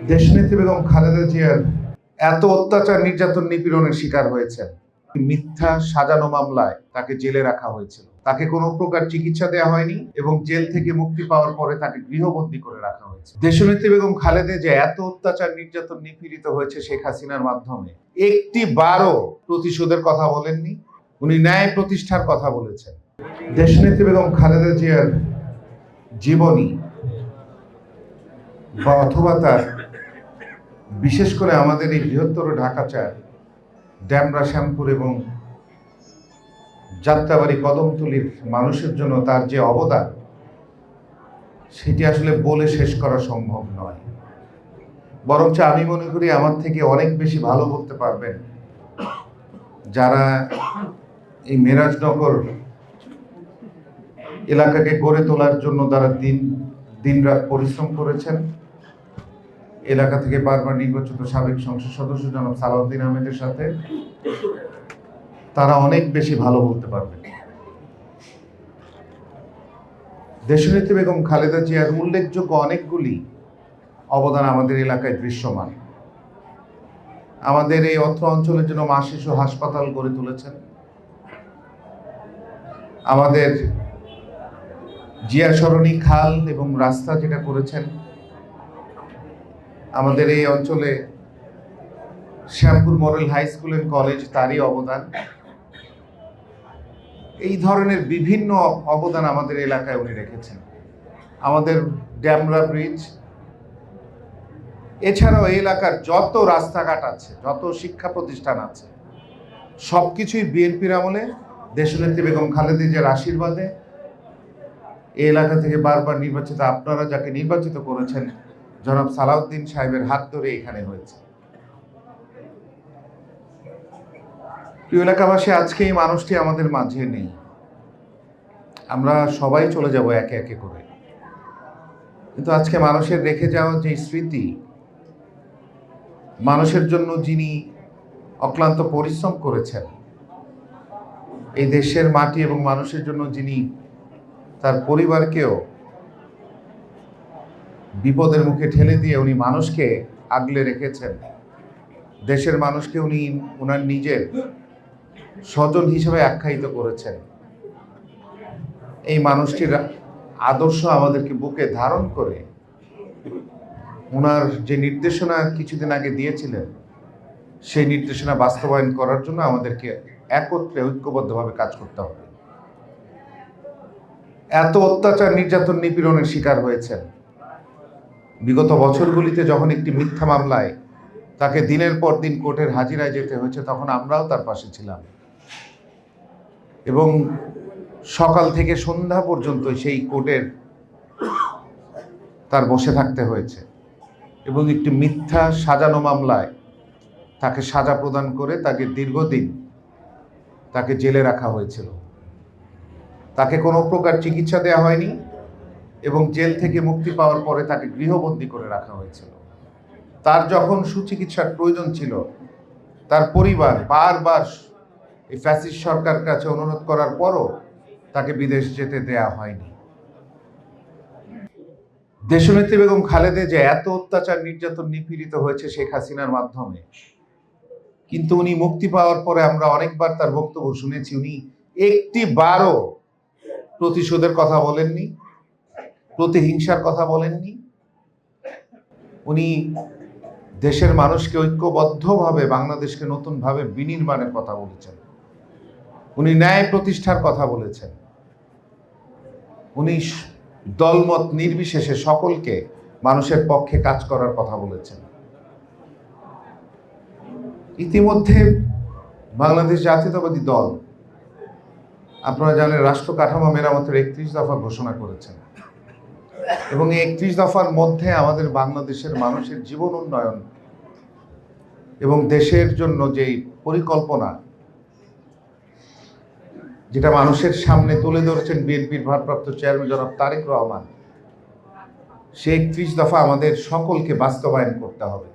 দেশনেত্রী বেগম খালেদা জিয়ার এত অত্যাচার নির্যাতন নিপীড়নের শিকার হয়েছেন। মিথ্যা সাজানো মামলায় তাকে জেলে রাখা হয়েছিল। তাকে কোনো প্রকার চিকিৎসা দেওয়া হয়নি এবং জেল থেকে মুক্তি পাওয়ার পরে তাকে গৃহবন্দী করে রাখা হয়েছে। দেশনেত্রী বেগম খালেদা জিয়া এত অত্যাচার নির্যাতন নিপীড়িত হয়েছে শেখ হাসিনার মাধ্যমে, একটি বারও প্রতিশোধের কথা বলেননি। উনি ন্যায় প্রতিষ্ঠার কথা বলেছেন। দেশনেত্রী বেগম খালেদা জিয়ার জীবনী বা অথবা তার বিশেষ করে আমাদের এই বৃহত্তর ঢাকাচার, ড্যামরা, শ্যামপুর এবং যাত্রাবাড়ি, কদমতলীর মানুষের জন্য তার যে অবদান, সেটি আসলে বলে শেষ করা সম্ভব নয়। বরঞ্চ আমি মনে করি আমার থেকে অনেক বেশি ভালো বলতে পারবেন যারা এই মেরাজনগর এলাকাকে গড়ে তোলার জন্য তারা দিন রাত পরিশ্রম করেছেন। এলাকা থেকে বারবার নির্বাচিত সাবেক সংসদ সদস্য জনাব সালাউদ্দিন আহমেদের সাথে তারা অনেক বেশি ভালো বলতে পারবেন। দেশনেত্রী বেগম খালেদা জিয়ার উল্লেখযোগ্য অনেকগুলি অবদান আমাদের এলাকায় দৃশ্যমান। আমাদের এই অত্র অঞ্চলের জন্য মা শিশু হাসপাতাল গড়ে তুলেছেন। আমাদের জিয়া সরণি খাল এবং রাস্তা যেটা করেছেন। আমাদের এই অঞ্চলে Shyampur model high school and college, তারই অবদান। এই ধরনের বিভিন্ন অবদান আমাদের এলাকায় উনি রেখেছেন। আমাদের ড্যামরা ব্রিজ, এছাড়াও এই এলাকার যত রাস্তাঘাট আছে, যত শিক্ষা প্রতিষ্ঠান আছে, সবকিছুই বিএনপির আমলে দেশনেত্রী বেগম খালেদা জিয়ার আশীর্বাদে এই এলাকা থেকে বারবার নির্বাচিত, আপনারা যাকে নির্বাচিত করেছেন জনাব সালাউদ্দিন সাহেবের হাত ধরে এখানে হয়েছে। প্রিয় এলাকাবাসী, আজকে এই মানুষটি আমাদের মাঝে নেই। আমরা সবাই চলে যাব একে একে করে, কিন্তু আজকে মানুষের রেখে যাওয়া যে স্মৃতি, মানুষের জন্য যিনি অক্লান্ত পরিশ্রম করেছেন, এই দেশের মাটি এবং মানুষের জন্য যিনি তার পরিবারকেও বিপদের মুখে ঠেলে দিয়ে উনি মানুষকে আগলে রেখেছেন, দেশের মানুষকে উনি ওনার নিজের স্বজন হিসেবে আখ্যায়িত করেছেন। এই মানুষটির আদর্শ আমাদেরকে বুকে ধারণ করে ওনার যে নির্দেশনা কিছুদিন আগে দিয়েছিলেন, সেই নির্দেশনা বাস্তবায়ন করার জন্য আমাদেরকে একত্রে ঐক্যবদ্ধভাবে কাজ করতে হবে। এত অত্যাচার নির্যাতন নিপীড়নের শিকার হয়েছেন। বিগত বছরগুলিতে যখন একটি মিথ্যা মামলায় তাকে দিনের পর দিন কোর্টের হাজিরায় যেতে হয়েছে, তখন আমরাও তার পাশে ছিলাম এবং সকাল থেকে সন্ধ্যা পর্যন্ত সেই কোর্টের তার বসে থাকতে হয়েছে এবং একটি মিথ্যা সাজানো মামলায় তাকে সাজা প্রদান করে তাকে দীর্ঘদিন তাকে জেলে রাখা হয়েছিল। তাকে কোনো প্রকার চিকিৎসা দেওয়া হয়নি এবং জেল থেকে মুক্তি পাওয়ার পরে তাকে গৃহবন্দী করে রাখা হয়েছিল। তার যখন সুচিকিৎসার প্রয়োজন ছিল, তার পরিবার বারবার এই ফ্যাসিস্ট সরকার কাছে অনুরোধ করার পরও তাকে বিদেশ যেতে দেয়া হয়নি। দেশনেত্রী বেগম খালেদা জিয়া এত অত্যাচার নির্যাতন নিপীড়িত হয়েছে শেখ হাসিনার মাধ্যমে, কিন্তু উনি মুক্তি পাওয়ার পরে আমরা অনেকবার তার বক্তব্য শুনেছি, উনি একটি বারও প্রতিশোধের কথা বলেননি, প্রতিহিংসার কথা বলেননি। উনি দেশের মানুষকে ঐক্যবদ্ধভাবে বাংলাদেশকে নতুনভাবে বিনির্মাণের কথা বলেছেন। উনি ন্যায় প্রতিষ্ঠার কথা বলেছেন। উনি দলমত নির্বিশেষে সকলকে মানুষের পক্ষে কাজ করার কথা বলেছেন। ইতিমধ্যে বাংলাদেশ জাতীয়তাবাদী দল, আপনারা জানেন, রাষ্ট্র কাঠামো মেরামতের 31 দফা ঘোষণা করেছেন এবং এই 31 দফার মধ্যে আমাদের বাংলাদেশের মানুষের জীবন উন্নয়ন এবং দেশের জন্য যেই পরিকল্পনা, যেটা মানুষের সামনে তুলে ধরেছেন বিএনপির ভারপ্রাপ্ত চেয়ারম্যান জনাব তারেক রহমান, সেই 31 দফা আমাদের সকলকে বাস্তবায়ন করতে হবে।